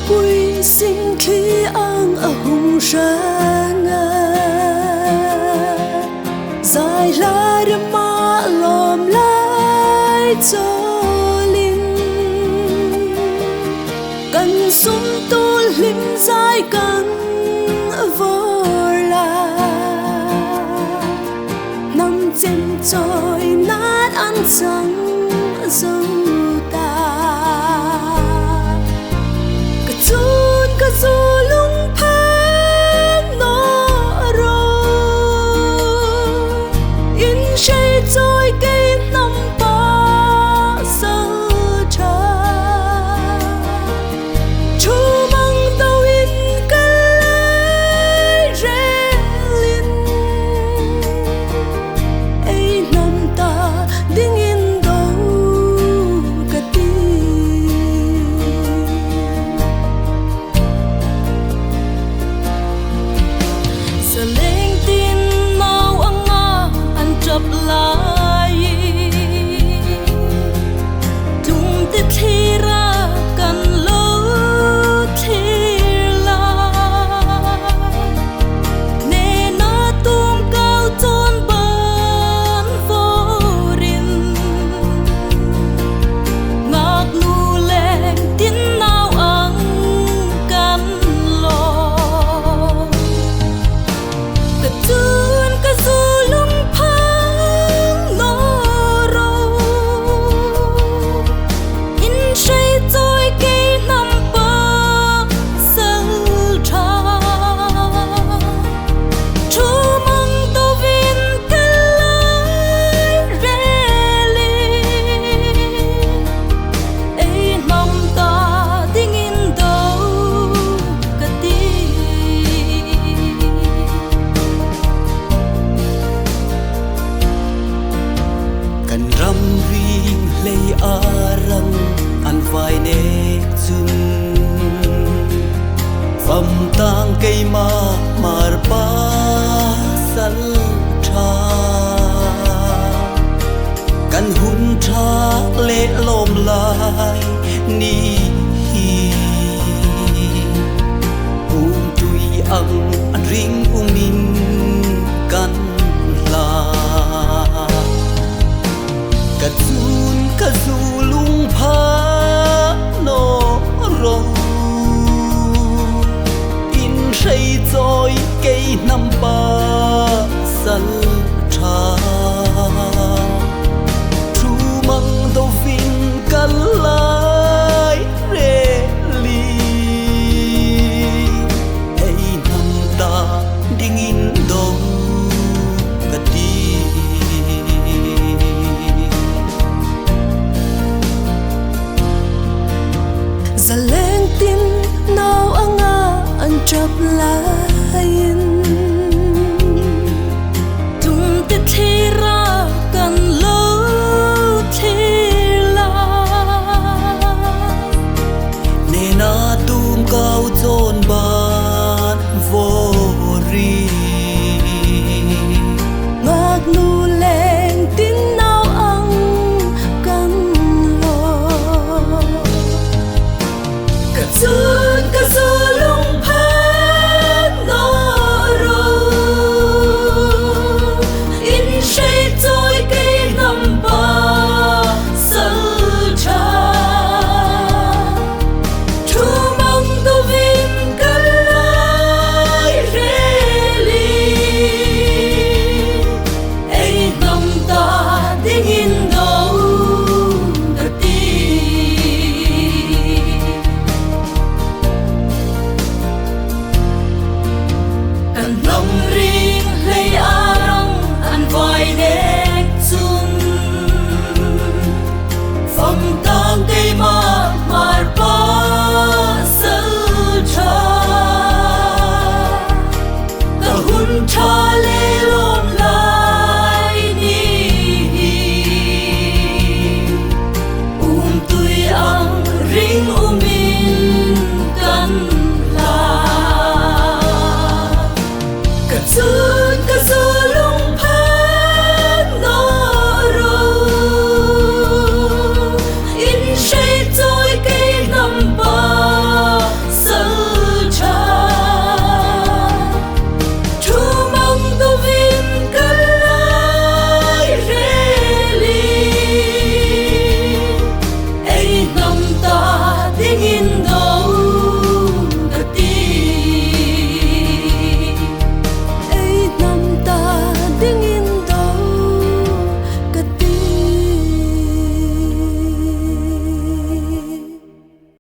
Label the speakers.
Speaker 1: bùi sinh khi ang ở hùng sơn dài lá đêm má lòm lại cho linh cần sum tu lim dài cần vô là nằm trên trôi nát ăn trắng dâu ta cả dù lung phép nó rồi in say trôi cây năm ba giờ trời chú mong đâu in cái lấy rẽ linh ấy năm ta đinh in đâu cả tim giờ lên tin nào ang anh chập lại tung tít thi ra cần lối thi la nè nó tung cao trôn bên vô rin ngạc nu lên tin nào ang cần lo cả dù lung phang nó rồi in say trôi cây năm ba giờ trà chú mong tàu viên cái lái rẽ li ấy năm ta tiếng in đâu cả tim
Speaker 2: kan ram ring lei arang an vai nek chun pham tang cây ma mar pa sal tha kan hun tha le lom lai ni hi tui ang an ring min kan la cả dù lung phá nó rồi in say trôi cây năm ba sal trà chú măng đâu vinh cả lại rẽ li ấy năm ta đinh in đâu cả đi
Speaker 1: giờ lên tin nào ang anh chập lại